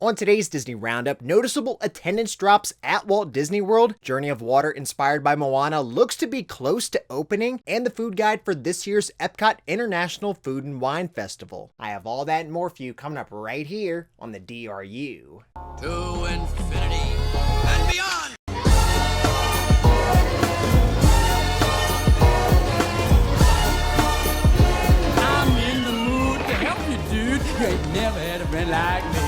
On today's Disney Roundup, noticeable attendance drops at Walt Disney World, Journey of Water inspired by Moana looks to be close to opening, and the food guide for this year's EPCOT International Food and Wine Festival. I have all that and more for you coming up right here on the DRU. To infinity and beyond! I'm in the mood to help you, dude. You ain't never had a friend like me.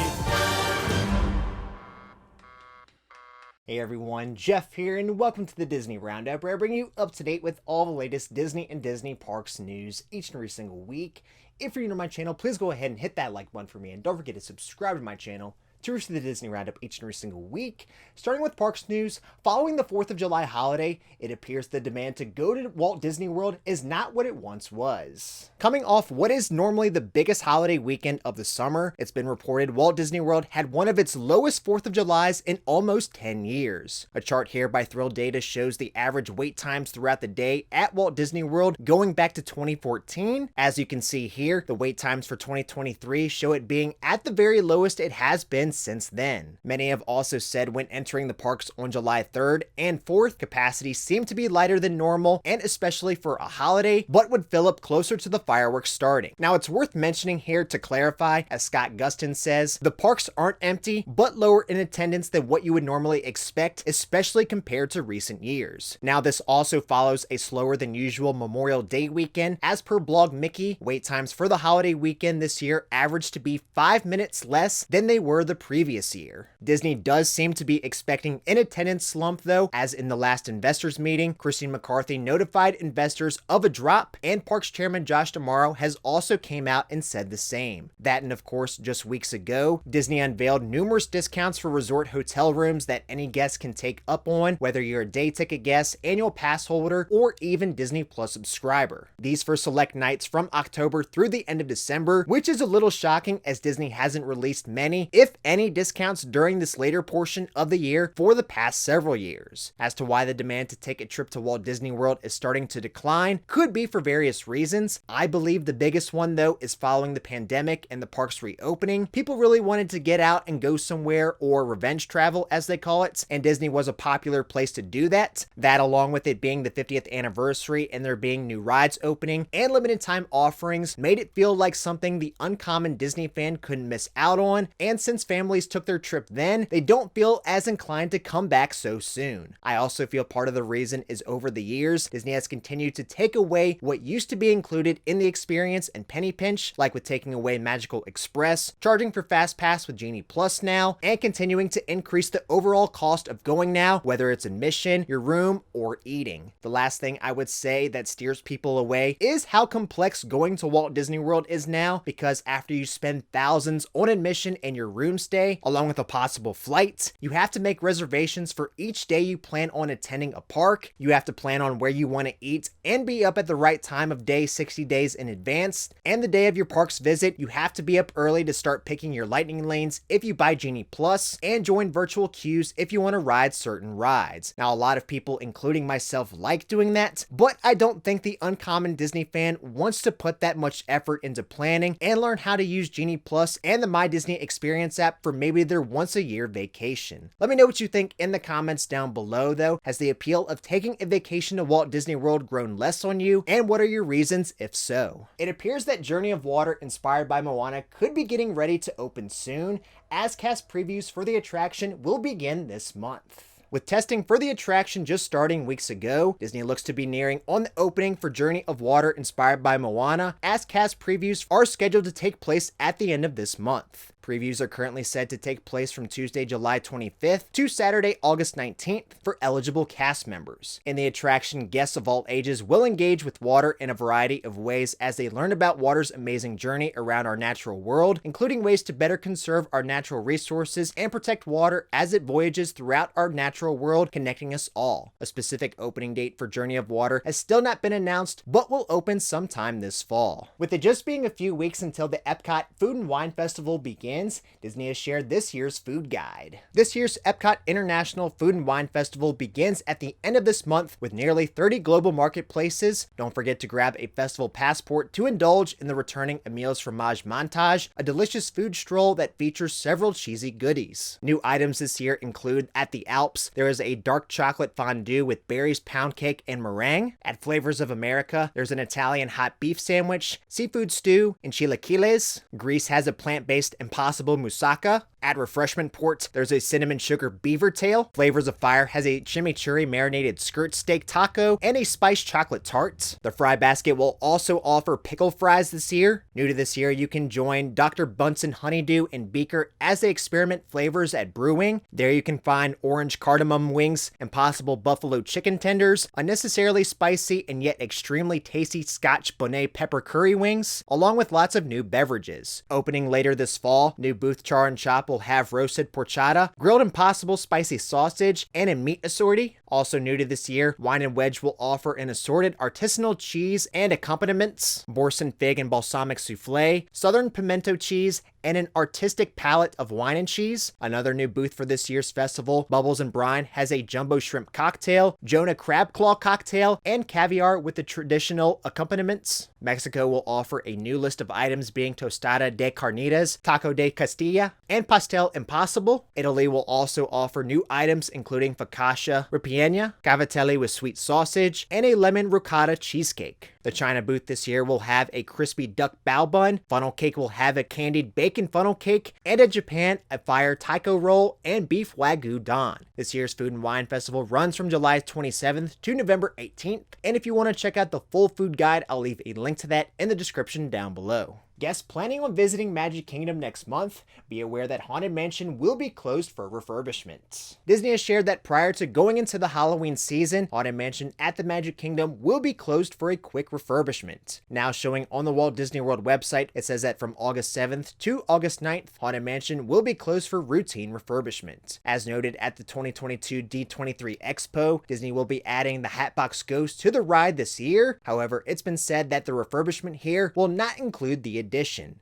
Hey everyone, Jeff here, and welcome to the Disney Roundup, where I bring you up to date with all the latest Disney and Disney Parks news each and every single week. If you're new to my channel, please go ahead and hit that like button for me, and don't forget to subscribe to my channel to receive the Disney Roundup each and every single week. Starting with Parks news, following the 4th of July holiday, it appears the demand to go to Walt Disney World is not what it once was. Coming off what is normally the biggest holiday weekend of the summer, it's been reported Walt Disney World had one of its lowest 4th of Julys in almost 10 years. A chart here by Thrill Data shows the average wait times throughout the day at Walt Disney World going back to 2014. As you can see here, the wait times for 2023 show it being at the very lowest it has been since then. Many have also said when entering the parks on July 3rd and 4th, capacity seemed to be lighter than normal, and especially for a holiday, but would fill up closer to the fireworks starting. Now it's worth mentioning here to clarify, as Scott Gustin says, the parks aren't empty, but lower in attendance than what you would normally expect, especially compared to recent years. Now this also follows a slower than usual Memorial Day weekend. As per Blog Mickey, wait times for the holiday weekend this year averaged to be 5 minutes less than they were the previous year. Disney does seem to be expecting an attendance slump though, as in the last investors meeting, Christine McCarthy notified investors of a drop, and Parks Chairman Josh D'Amaro has also came out and said the same. That, and of course just weeks ago, Disney unveiled numerous discounts for resort hotel rooms that any guest can take up on, whether you're a day ticket guest, annual pass holder, or even Disney Plus subscriber. These for select nights from October through the end of December, which is a little shocking as Disney hasn't released many, if any, discounts during this later portion of the year for the past several years. As to why the demand to take a trip to Walt Disney World is starting to decline, could be for various reasons. I believe the biggest one though is following the pandemic and the parks reopening. People really wanted to get out and go somewhere, or revenge travel as they call it, and Disney was a popular place to do that. That, along with it being the 50th anniversary and there being new rides opening and limited time offerings, made it feel like something the uncommon Disney fan couldn't miss out on, and since families took their trip then, they don't feel as inclined to come back so soon. I also feel part of the reason is over the years, Disney has continued to take away what used to be included in the experience and penny pinch, like with taking away Magical Express, charging for Fast Pass with Genie Plus now, and continuing to increase the overall cost of going now, whether it's admission, your room, or eating. The last thing I would say that steers people away is how complex going to Walt Disney World is now, because after you spend thousands on admission and your room stay, along with a possible flight, you have to make reservations for each day you plan on attending a park. You have to plan on where you want to eat and be up at the right time of day 60 days in advance, and the day of your park's visit, you have to be up early to start picking your lightning lanes if you buy Genie Plus, and join virtual queues if you want to ride certain rides. Now, a lot of people, including myself, like doing that, but I don't think the uncommon Disney fan wants to put that much effort into planning and learn how to use Genie Plus and the My Disney Experience app for maybe their once-a-year vacation. Let me know what you think in the comments down below though. Has the appeal of taking a vacation to Walt Disney World grown less on you, and what are your reasons if so? It appears that Journey of Water inspired by Moana could be getting ready to open soon, as cast previews for the attraction will begin this month. With testing for the attraction just starting weeks ago, Disney looks to be nearing on the opening for Journey of Water inspired by Moana, as cast previews are scheduled to take place at the end of this month. Previews are currently said to take place from Tuesday, July 25th to Saturday, August 19th for eligible cast members. In the attraction, guests of all ages will engage with water in a variety of ways as they learn about water's amazing journey around our natural world, including ways to better conserve our natural resources and protect water as it voyages throughout our natural world, connecting us all. A specific opening date for Journey of Water has still not been announced, but will open sometime this fall. With it just being a few weeks until the EPCOT Food and Wine Festival begins, begins, Disney has shared this year's food guide. This year's EPCOT International Food and Wine Festival begins at the end of this month with nearly 30 global marketplaces. Don't forget to grab a festival passport to indulge in the returning Emil's Fromage Montage, a delicious food stroll that features several cheesy goodies. New items this year include at the Alps, there is a dark chocolate fondue with berries, pound cake, and meringue. At Flavors of America, there's an Italian hot beef sandwich, seafood stew, and chilaquiles. Greece has a plant-based Impossible Moussaka. At Refreshment Port, there's a cinnamon sugar beaver tail. Flavors of Fire has a chimichurri marinated skirt steak taco and a spiced chocolate tart. The Fry Basket will also offer pickle fries this year. New to this year, you can join Dr. Bunsen Honeydew and Beaker as they experiment flavors at Brewing. There you can find orange cardamom wings, Impossible buffalo chicken tenders, unnecessarily spicy and yet extremely tasty Scotch bonnet pepper curry wings, along with lots of new beverages. Opening later this fall, new booth Char and Chop will have roasted porchata, grilled Impossible spicy sausage, and a meat assortie. Also new to this year, Wine and Wedge will offer an assorted artisanal cheese and accompaniments, Boursin fig and balsamic souffle, southern pimento cheese, and an artistic palette of wine and cheese. Another new booth for this year's festival, Bubbles and Brine, has a jumbo shrimp cocktail, Jonah crab claw cocktail, and caviar with the traditional accompaniments. Mexico will offer a new list of items being tostada de carnitas, taco de castilla, and pastel impossible. Italy will also offer new items including focaccia ripiena, cavatelli with sweet sausage, and a lemon ricotta cheesecake. The China booth this year will have a crispy duck bao bun, funnel cake will have a candied bacon funnel cake, and at Japan, a fire taiko roll and beef wagyu don. This year's Food and Wine Festival runs from July 27th to November 18th, and if you want to check out the full food guide, I'll leave a link to that in the description down below. Guests planning on visiting Magic Kingdom next month, be aware that Haunted Mansion will be closed for refurbishment. Disney has shared that prior to going into the Halloween season, Haunted Mansion at the Magic Kingdom will be closed for a quick refurbishment. Now showing on the Walt Disney World website, it says that from August 7th to August 9th, Haunted Mansion will be closed for routine refurbishment. As noted at the 2022 D23 Expo, Disney will be adding the Hatbox Ghost to the ride this year. However, it's been said that the refurbishment here will not include the edition.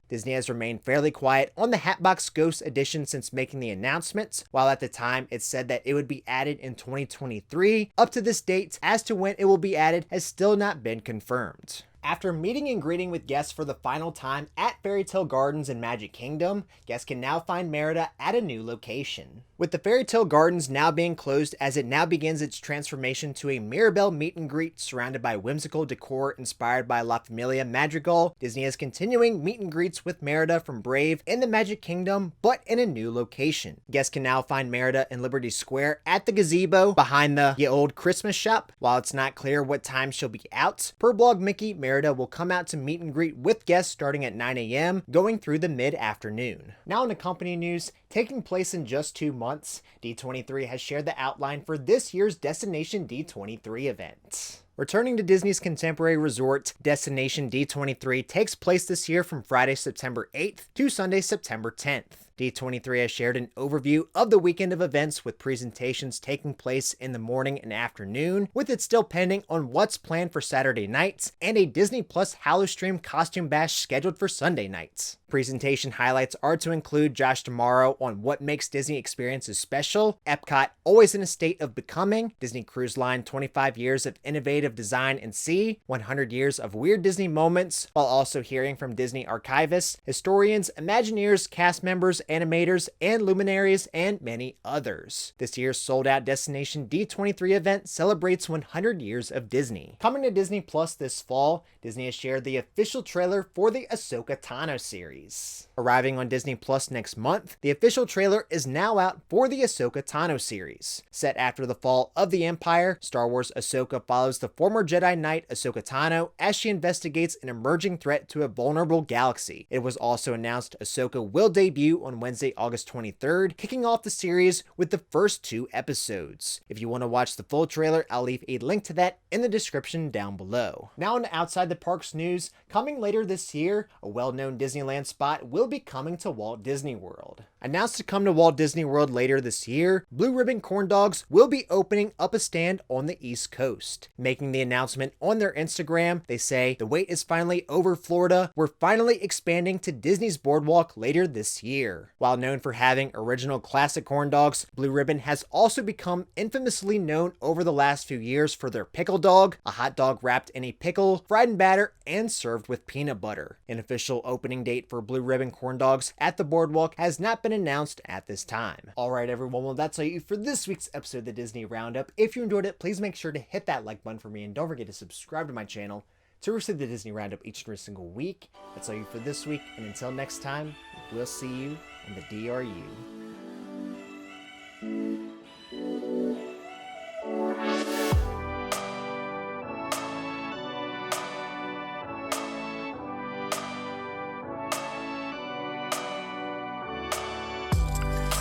Disney has remained fairly quiet on the Hatbox Ghost edition since making the announcements, while at the time it said that it would be added in 2023. Up to this date, as to when it will be added has still not been confirmed. After meeting and greeting with guests for the final time at Fairy Tale Gardens in Magic Kingdom, guests can now find Merida at a new location. With the Fairy Tale Gardens now being closed as it now begins its transformation to a Mirabelle meet and greet surrounded by whimsical decor inspired by La Familia Madrigal, Disney is continuing meet and greets with Merida from Brave in the Magic Kingdom, but in a new location. Guests can now find Merida in Liberty Square at the gazebo behind the Ye Old Christmas Shop. While it's not clear what time she'll be out, per Blog Mickey, Merida will come out to meet and greet with guests starting at 9 a.m. going through the mid-afternoon. Now in the company news, taking place in just 2 months, D23 has shared the outline for this year's Destination D23 event. Returning to Disney's contemporary resort, Destination D23 takes place this year from Friday, September 8th to Sunday, September 10th. D23 has shared an overview of the weekend of events with presentations taking place in the morning and afternoon, with it still pending on what's planned for Saturday nights, and a Disney Plus Hallowstream costume bash scheduled for Sunday nights. Presentation highlights are to include Josh D'Amaro on what makes Disney experiences special, EPCOT always in a state of becoming, Disney Cruise Line 25 years of innovative design and sea, 100 years of weird Disney moments, while also hearing from Disney archivists, historians, Imagineers, cast members, animators, and luminaries, and many others. This year's sold-out Destination D23 event celebrates 100 years of Disney. Coming to Disney Plus this fall, Disney has shared the official trailer for the Ahsoka Tano series. Arriving on Disney Plus next month, the official trailer is now out for the Ahsoka Tano series. Set after the fall of the Empire, Star Wars Ahsoka follows the former Jedi Knight Ahsoka Tano as she investigates an emerging threat to a vulnerable galaxy. It was also announced Ahsoka will debut on Wednesday, August 23rd, kicking off the series with the first 2 episodes. If you want to watch the full trailer, I'll leave a link to that in the description down below. Now on Outside the Parks news, coming later this year, a well-known Disneyland spot will be coming to Walt Disney World. Announced to come to Walt Disney World later this year, Blue Ribbon Corn Dogs will be opening up a stand on the East Coast. Making the announcement on their Instagram, they say, "The wait is finally over, Florida. We're finally expanding to Disney's Boardwalk later this year." While known for having original classic corn dogs, Blue Ribbon has also become infamously known over the last few years for their pickle dog, a hot dog wrapped in a pickle, fried in batter, and served with peanut butter. An official opening date for Blue Ribbon Corn Dogs at the Boardwalk has not been announced at this time. Alright everyone, well that's all you for this week's episode of the Disney Roundup. If you enjoyed it, please make sure to hit that like button for me, and don't forget to subscribe to my channel to receive the Disney Roundup each and every single week. That's all you for this week, and until next time, we'll see you in the DRU.